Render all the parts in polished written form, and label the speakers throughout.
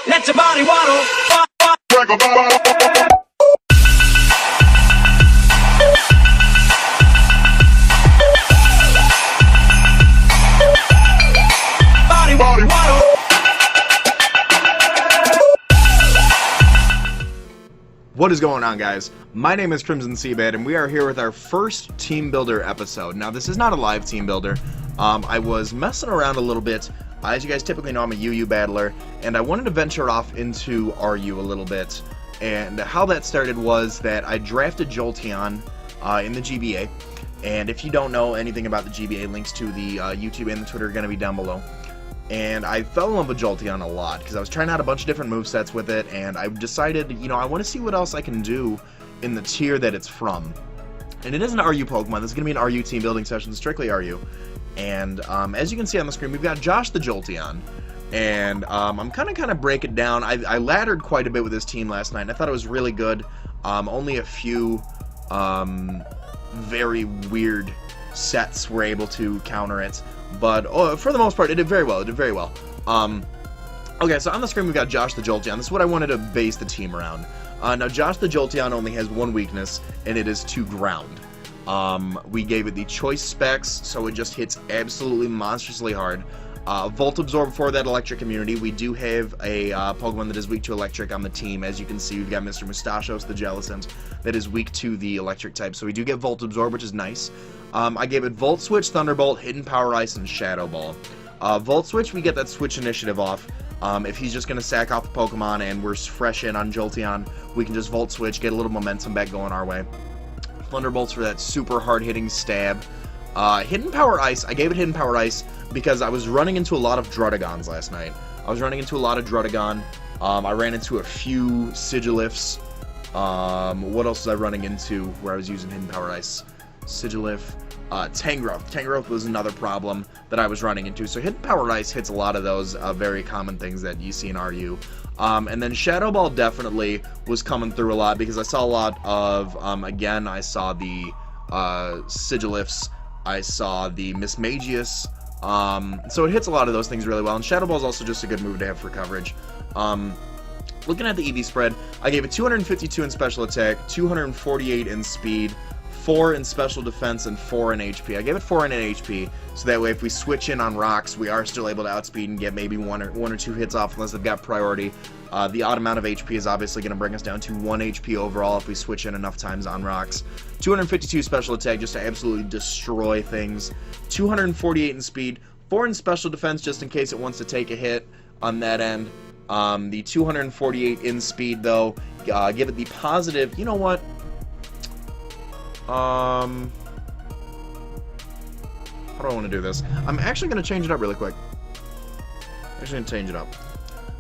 Speaker 1: Let your body waddle. Body waddle.
Speaker 2: What is going on, guys? My name is Crimson CBAD, and we are here with our first team builder episode. Now, this is not a live team builder. I was messing around a little bit. As you guys typically know, I'm a UU battler, and I wanted to venture off into RU a little bit. And how that started was that I drafted Jolteon in the GBA. And if you don't know anything about the GBA, links to the YouTube and the Twitter are going to be down below. And I fell in love with Jolteon a lot, because I was trying out a bunch of different movesets with it, and I decided, you know, I want to see what else I can do in the tier that it's from. And it is an RU Pokemon. This is going to be an RU team building session, strictly RU. And as you can see on the screen, we've got Josh the Jolteon. And I'm kind of break it down. I laddered quite a bit with this team last night, and I thought it was really good. Only a few very weird sets were able to counter it. But for the most part, it did very well. Okay, so on the screen we've got Josh the Jolteon. This is what I wanted to base the team around. Now, Josh the Jolteon only has one weakness, and it is to ground. We gave it the choice specs, so it just hits absolutely monstrously hard. Volt Absorb for that electric immunity. We do have a Pokemon that is weak to electric on the team. As you can see, we've got Mr. Mustachos, the Jellicent, that is weak to the electric type. So we do get Volt Absorb, which is nice. I gave it Volt Switch, Thunderbolt, Hidden Power Ice, and Shadow Ball. Volt Switch, we get that Switch initiative off. If he's just going to sack off a Pokemon and we're fresh in on Jolteon, we can just Volt Switch, get a little momentum back going our way. Thunderbolts for that super hard-hitting stab. Hidden Power Ice, I gave it Hidden Power Ice because I was running into a lot of Druddigons last night. I ran into a few Sigilifs. What else was I running into where I was using Hidden Power Ice? Sigilif. Tangrowth. Tangrowth was another problem that I was running into. So Hidden Power Ice hits a lot of those very common things that you see in RU. And then Shadow Ball definitely was coming through a lot because I saw a lot of, again, I saw the Sigilifs, I saw the Mismagius, so it hits a lot of those things really well, and Shadow Ball is also just a good move to have for coverage. Looking at the EV spread, I gave it 252 in special attack, 248 in speed, 4 in special defense, and 4 in HP. I gave it 4 in HP, so that way if we switch in on rocks, we are still able to outspeed and get maybe one or two hits off unless they've got priority. The odd amount of HP is obviously going to bring us down to 1 HP overall if we switch in enough times on rocks. 252 special attack just to absolutely destroy things. 248 in speed, 4 in special defense just in case it wants to take a hit on that end. The 248 in speed, though, give it the positive. You know what? How do I want to do this? I'm actually going to change it up really quick. I'm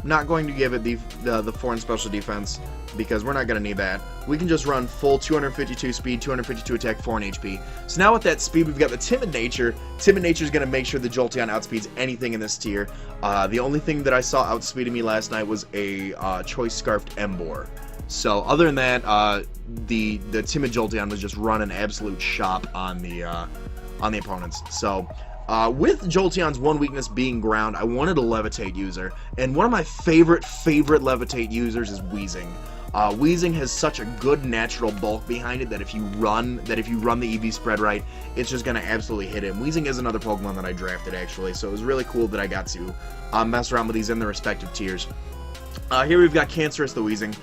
Speaker 2: not going to give it the 4 in special defense because we're not going to need that. We can just run full 252 speed, 252 attack, 4 in HP. So now with that speed, we've got the Timid Nature. Timid Nature is going to make sure the Jolteon outspeeds anything in this tier. The only thing that I saw outspeeding me last night was a Choice Scarfed Emboar. So other than that, the Timid Jolteon was just running absolute shop on the opponents. So with Jolteon's one weakness being ground, I wanted a Levitate user, and one of my favorite Levitate users is Weezing. Weezing has such a good natural bulk behind it that if you run the EV spread right, it's just gonna absolutely hit him. Weezing is another Pokemon that I drafted actually, so it was really cool that I got to mess around with these in the respective tiers. Here we've got Cancerous the Weezing.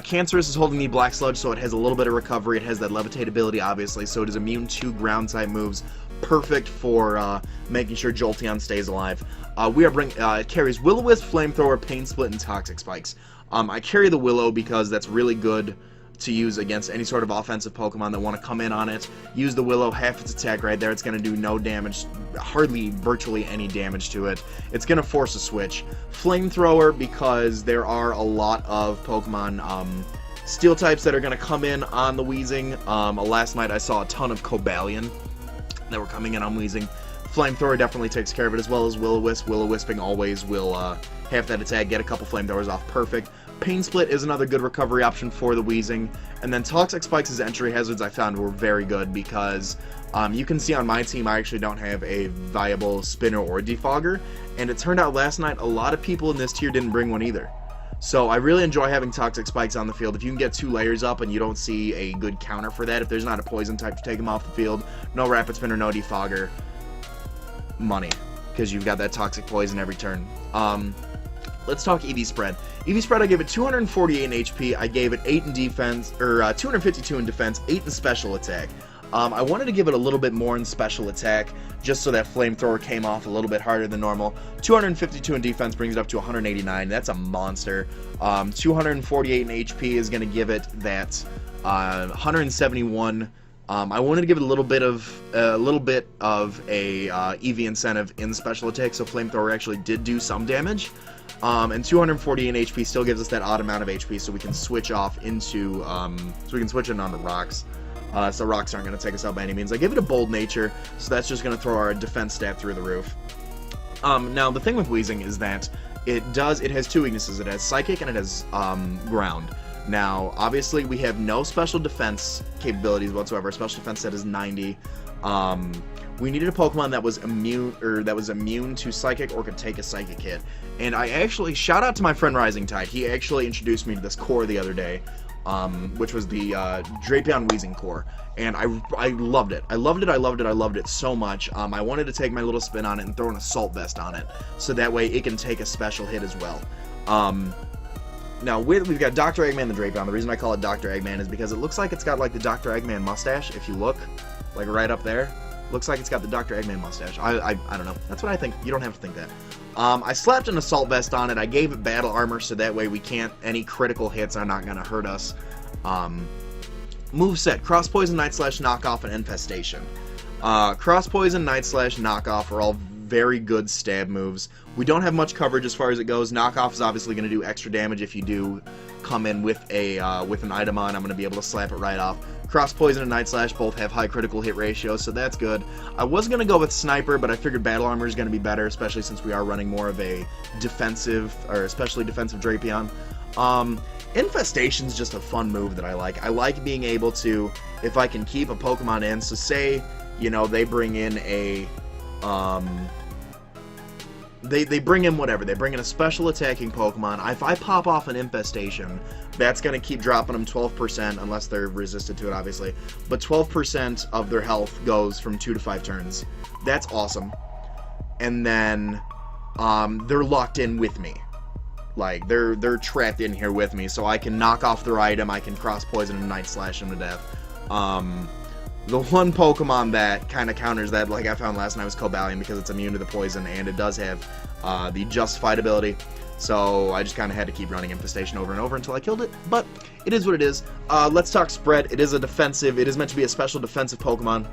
Speaker 2: Cancerous is holding the Black Sludge, so it has a little bit of recovery. It has that Levitate ability, obviously, so it is immune to ground-type moves. Perfect for making sure Jolteon stays alive. It carries Will-O-Wisp, Flamethrower, Pain Split, and Toxic Spikes. I carry the Willow because that's really good to use against any sort of offensive Pokemon that want to come in on it. Use the Willow, half its attack right there. It's going to do no damage, virtually any damage to it. It's going to force a switch. Flamethrower, because there are a lot of Pokemon Steel types that are going to come in on the Weezing. Last night I saw a ton of Cobalion that were coming in on Weezing. Flamethrower definitely takes care of it, as well as Will-O-Wisp. Will-O-Wisping always will half that attack, get a couple Flamethrowers off. Perfect. Pain Split is another good recovery option for the Weezing. And then Toxic Spikes as entry hazards I found were very good because you can see on my team I actually don't have a viable spinner or defogger. And it turned out last night a lot of people in this tier didn't bring one either. So I really enjoy having Toxic Spikes on the field. If you can get 2 layers up and you don't see a good counter for that, if there's not a poison type to take them off the field, no Rapid Spin or no Defogger, money, because you've got that Toxic Poison every turn. Let's talk EV Spread. EV Spread, I gave it 248 in HP, I gave it 8 in defense, or 252 in defense, 8 in special attack. I wanted to give it a little bit more in special attack, just so that Flamethrower came off a little bit harder than normal. 252 in defense brings it up to 189. That's a monster. 248 in HP is going to give it that 171. I wanted to give it a little bit of a EV incentive in special attack, so Flamethrower actually did do some damage. And 240 in HP still gives us that odd amount of HP, so we can switch off into it onto rocks. So rocks aren't going to take us out by any means. I give it a bold nature, so that's just going to throw our defense stat through the roof. Now the thing with Wheezing is that it has 2 weaknesses. It has Psychic and it has Ground. Now obviously we have no special defense capabilities whatsoever. Our special defense stat is 90. We needed a Pokemon that was immune to Psychic or could take a Psychic hit. And I actually, shout out to my friend Rising Tide, he actually introduced me to this core the other day. Which was the Drapion Wheezing core, and I loved it. I loved it so much. I wanted to take my little spin on it and throw an Assault Vest on it, so that way it can take a special hit as well. Now we've got Dr. Eggman the Drapion. The reason I call it Dr. Eggman is because it looks like it's got like the Dr. Eggman mustache. If you look, like right up there, looks like it's got the Dr. Eggman mustache. I don't know. That's what I think. You don't have to think that. I slapped an Assault Vest on it. I gave it Battle Armor, so that way any critical hits are not going to hurt us. Moveset, Cross Poison, Night Slash, Knockoff, and Infestation. Cross Poison, Night Slash, Knockoff are all very good stab moves. We don't have much coverage as far as it goes. Knockoff is obviously going to do extra damage if you do come in with an item on. I'm going to be able to slap it right off. Cross Poison and Night Slash both have high critical hit ratios, so that's good. I was going to go with Sniper, but I figured Battle Armor is going to be better, especially since we are running more of a defensive, or especially defensive Drapion. Infestation's just a fun move that I like. I like being able to, if I can keep a Pokemon in, so say, you know, they bring in a, they bring in whatever. They bring in a special attacking Pokemon. If I pop off an Infestation, that's going to keep dropping them 12%, unless they're resistant to it, obviously. But 12% of their health goes from 2 to 5 turns. That's awesome. And then they're locked in with me. Like, they're trapped in here with me, so I can knock off their item, I can Cross Poison and Night Slash them to death. The one Pokemon that kind of counters that, like I found last night, was Cobalion, because it's immune to the poison, and it does have the Justified ability. So I just kind of had to keep running Infestation over and over until I killed it, but it is what it is. Let's talk Spread. It is meant to be a special defensive Pokemon.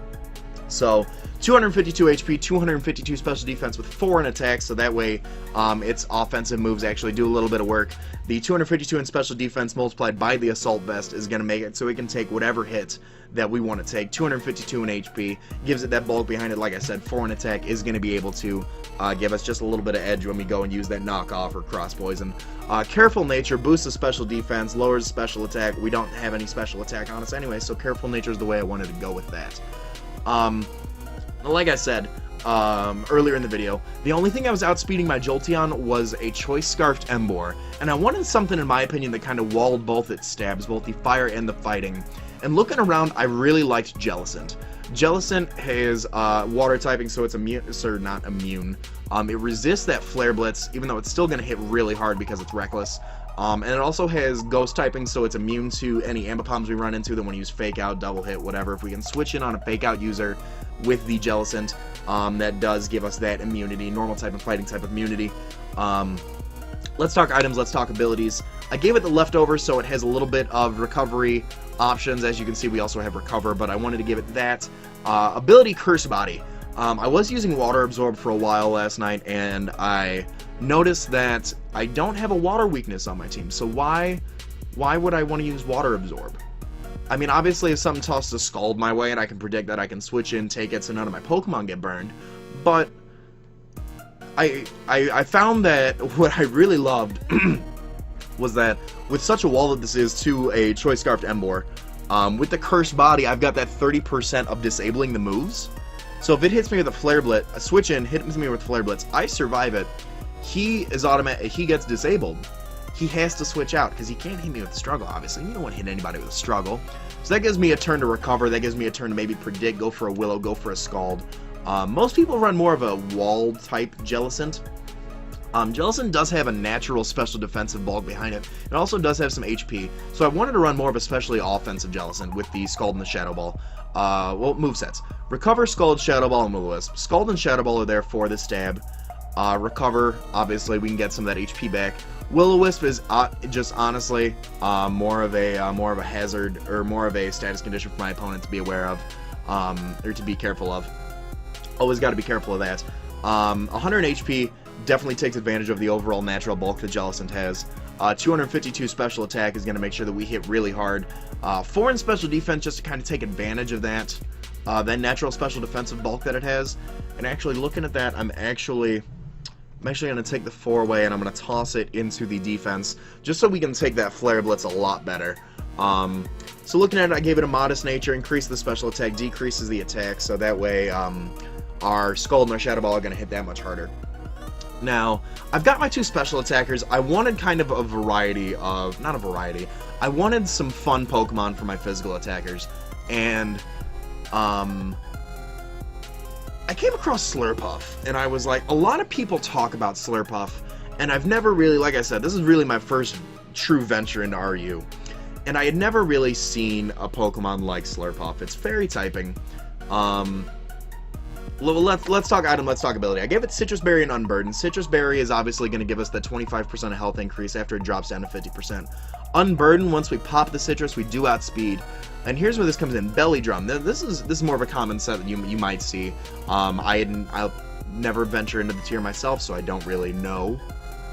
Speaker 2: So 252 HP, 252 special defense with 4 in attack, so that way its offensive moves actually do a little bit of work. The 252 in special defense multiplied by the Assault Vest is going to make it so it can take whatever hit that we want to take. 252 in HP gives it that bulk behind it. Like I said, 4 in attack is going to be able to give us just a little bit of edge when we go and use that knockoff or cross poison. Careful Nature boosts the special defense, lowers special attack. We don't have any special attack on us anyway, so Careful Nature is the way I wanted to go with that. Like I said earlier in the video, the only thing I was outspeeding my Jolteon was a Choice Scarfed Emboar, and I wanted something, in my opinion, that kind of walled both its stabs, both the fire and the fighting. And looking around, I really liked Jellicent. Jellicent has water typing, so it's immune, not immune. It resists that Flare Blitz, even though it's still going to hit really hard because it's reckless. And it also has Ghost typing, so it's immune to any Ambipoms we run into that want to use Fake Out, Double Hit, whatever. If we can switch in on a Fake Out user with the Jellicent, that does give us that immunity, normal type and fighting type immunity. Let's talk items, let's talk abilities. I gave it the leftover, so it has a little bit of recovery options. As you can see, we also have Recover, but I wanted to give it that. Ability Curse Body. I was using Water Absorb for a while last night, and I noticed that I don't have a water weakness on my team, so why would I want to use Water Absorb? I mean, obviously if something tosses a Scald my way and I can predict that, I can switch in, take it so none of my Pokemon get burned, but I found that what I really loved was that with such a wall that this is to a Choice Scarfed Emboar, with the Cursed Body, I've got that 30% of disabling the moves. So if it hits me with a Flare Blitz, a switch in, hits me with Flare Blitz, I survive it, he is automatic, he gets disabled. he has to switch out because he can't hit me with a struggle, obviously. You don't want to hit anybody with a struggle. So that gives me a turn to recover. That gives me a turn to maybe predict, go for a Willow, go for a Scald. Most people run more of a wall type Jellicent. Jellicent does have a natural special defensive bulk behind it. It also does have some HP. So I wanted to run more of a specially offensive Jellicent with the Scald and the Shadow Ball. Well, movesets. Recover, Scald, Shadow Ball, and Will-O-Wisp. Scald and Shadow Ball are there for the stab. Recover, obviously, we can get some of that HP back. Will-O-Wisp is just honestly more of a hazard, or more of a status condition for my opponent to be aware of, or to be careful of. Always got to be careful of that. 100 HP definitely takes advantage of the overall natural bulk that Jellicent has. 252 special attack is going to make sure that we hit really hard. 4 in special defense just to kind of take advantage of that natural special defensive bulk that it has. And actually looking at that, I'm actually going to take the 4 away and I'm going to toss it into the defense just so we can take that Flare Blitz a lot better. So looking at it, I gave it a modest nature, increase the special attack, decreases the attack, so that way our Scald and our Shadow Ball are going to hit that much harder. Now, I've got my 2 special attackers. I wanted kind of a variety of, not a variety, I wanted some fun Pokemon for my physical attackers, and I came across Slurpuff, and I was like, a lot of people talk about Slurpuff, and I've never really, like I said, this is really my first true venture into RU, and I had never really seen a Pokemon like Slurpuff. It's fairy typing. Let's talk item, let's talk ability. I gave it Citrus Berry and Unburden. Citrus Berry is obviously going to give us that 25% health increase after it drops down to 50%. Unburden, once we pop the Citrus, we do outspeed. And here's where this comes in, Belly Drum. This is more of a common set that you might see. I'll never venture into the tier myself, so I don't really know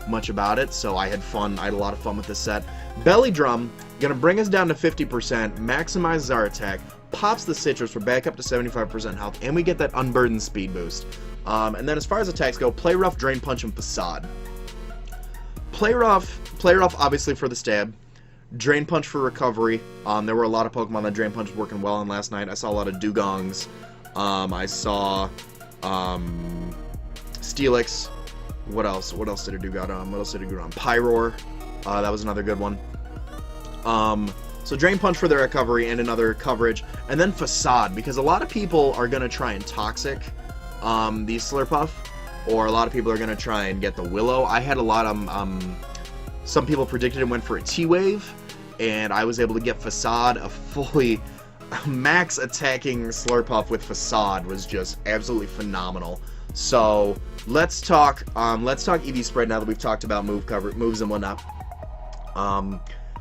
Speaker 2: much about it. So I had a lot of fun with this set. Belly Drum, gonna bring us down to 50%, maximizes our attack, pops the Citrus, we're back up to 75% health, and we get that Unburdened speed boost. And then as far as attacks go, Play Rough, Drain Punch, and Facade. Play Rough obviously for the stab. Drain Punch for recovery. There were a lot of Pokemon that Drain Punch was working well on last night. I saw a lot of Dugongs. I saw Steelix. What else? What else did it do good on? What else did it do on? Pyroar. That was another good one. So Drain Punch for the recovery and another coverage. And then Facade, because a lot of people are going to try and Toxic the Slurpuff, or a lot of people are going to try and get the Willow. I had a lot of, some people predicted it went for a T-Wave, and I was able to get Facade. A fully max attacking Slurpuff with Facade was just absolutely phenomenal. So let's talk EV spread now that we've talked about moves and whatnot.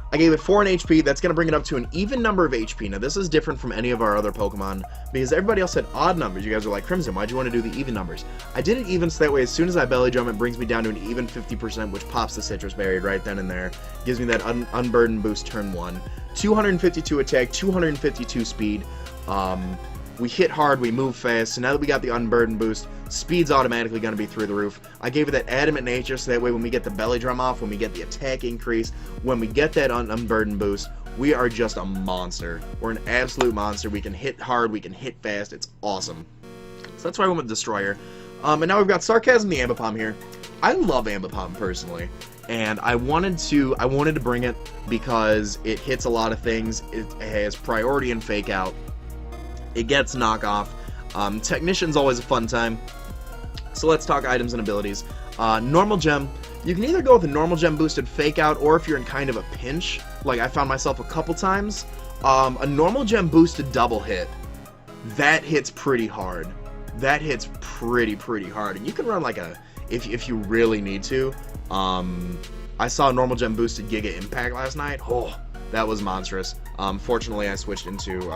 Speaker 2: I gave it 4 in HP. That's going to bring it up to an even number of HP. Now, this is different from any of our other Pokemon, because everybody else had odd numbers. You guys are like, Crimson, why'd you want to do the even numbers? I did it even so that way as soon as I Belly Drum, it brings me down to an even 50%, which pops the Citrus Berry right then and there. Gives me that Unburden boost turn 1. 252 attack, 252 speed. We hit hard, we move fast, so now that we got the Unburden boost, speed's automatically going to be through the roof. I gave it that Adamant nature, so that way when we get the Belly Drum off, when we get the attack increase, when we get that Unburden boost, we are just a monster. We're an absolute monster. We can hit hard, we can hit fast, it's awesome. So that's why I went with Destroyer. And now we've got Sarcasm the Ambipom here. I love Ambipom personally, and I wanted to bring it because it hits a lot of things. It has priority and fake out. It gets knockoff. Technician's always a fun time. So let's talk items and abilities. Normal Gem. You can either go with a Normal Gem boosted Fake Out, or if you're in kind of a pinch, like I found myself a couple times, a Normal Gem boosted Double Hit. That hits pretty hard. That hits pretty hard. And you can run like a, if you really need to. I saw a Normal Gem boosted Giga Impact last night. Oh, that was monstrous. Fortunately, I switched into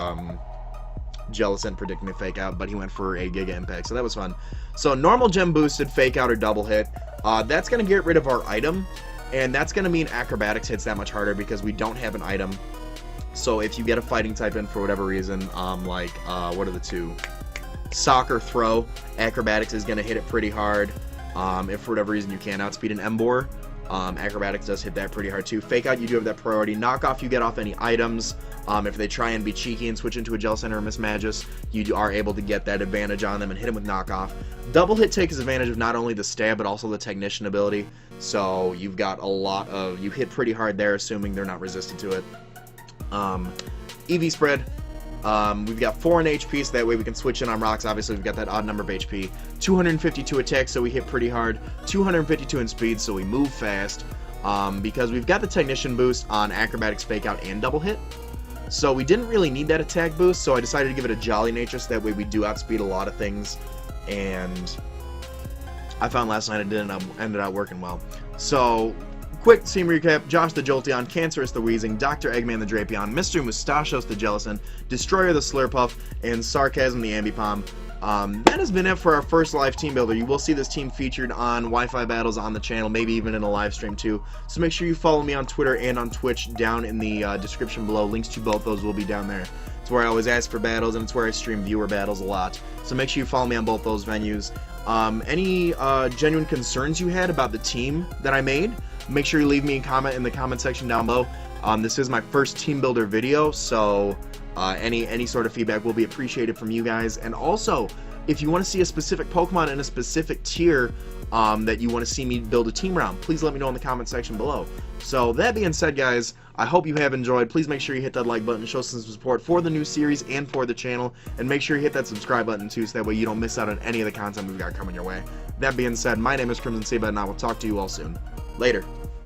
Speaker 2: Jellicent predicting a Fake Out, but he went for a Giga Impact, so that was fun. So Normal Gem boosted, Fake Out, or Double Hit. That's going to get rid of our item, and that's going to mean Acrobatics hits that much harder because we don't have an item. So if you get a fighting type in for whatever reason, what are the two? Soccer, Throw, Acrobatics is going to hit it pretty hard. If for whatever reason you can't outspeed an Emboar, Acrobatics does hit that pretty hard too. Fake Out, you do have that priority. Knockoff, you get off any items. If they try and be cheeky and switch into a Jellicent or a Mismagius, you are able to get that advantage on them and hit them with Knockoff. Double Hit takes advantage of not only the stab, but also the Technician ability. So you've got a lot of, you hit pretty hard there, assuming they're not resistant to it. EV spread, we've got 4 in HP, so that way we can switch in on rocks. Obviously we've got that odd number of HP. 252 attack, so we hit pretty hard. 252 in speed, so we move fast. Because we've got the technician boost on acrobatics, fake out, and double hit. So we didn't really need that attack boost, so I decided to give it a jolly nature, so that way we do outspeed a lot of things. And I found last night it ended up working well. So, quick team recap: Josh the Jolteon, Cancerous the Wheezing, Dr. Eggman the Drapion, Mr. Mustachios the Jellison, Destroyer the Slurpuff, and Sarcasm the Ambipom. That has been it for our first live team builder. You will see this team featured on Wi-Fi battles on the channel, maybe even in a live stream too. So make sure you follow me on Twitter and on Twitch down in the description below. Links to both those will be down there. It's where I always ask for battles, and it's where I stream viewer battles a lot. So make sure you follow me on both those venues. Any genuine concerns you had about the team that I made, make sure you leave me a comment in the comment section down below. This is my first team builder video, so any sort of feedback will be appreciated from you guys. And also, if you want to see a specific Pokemon in a specific tier that you want to see me build a team around, please let me know in the comment section below. So that being said, guys, I hope you have enjoyed. Please make sure you hit that like button, show some support for the new series and for the channel, and make sure you hit that subscribe button too, so that way you don't miss out on any of the content we've got coming your way. That being said, my name is Crimson CBAD, and I will talk to you all soon. Later.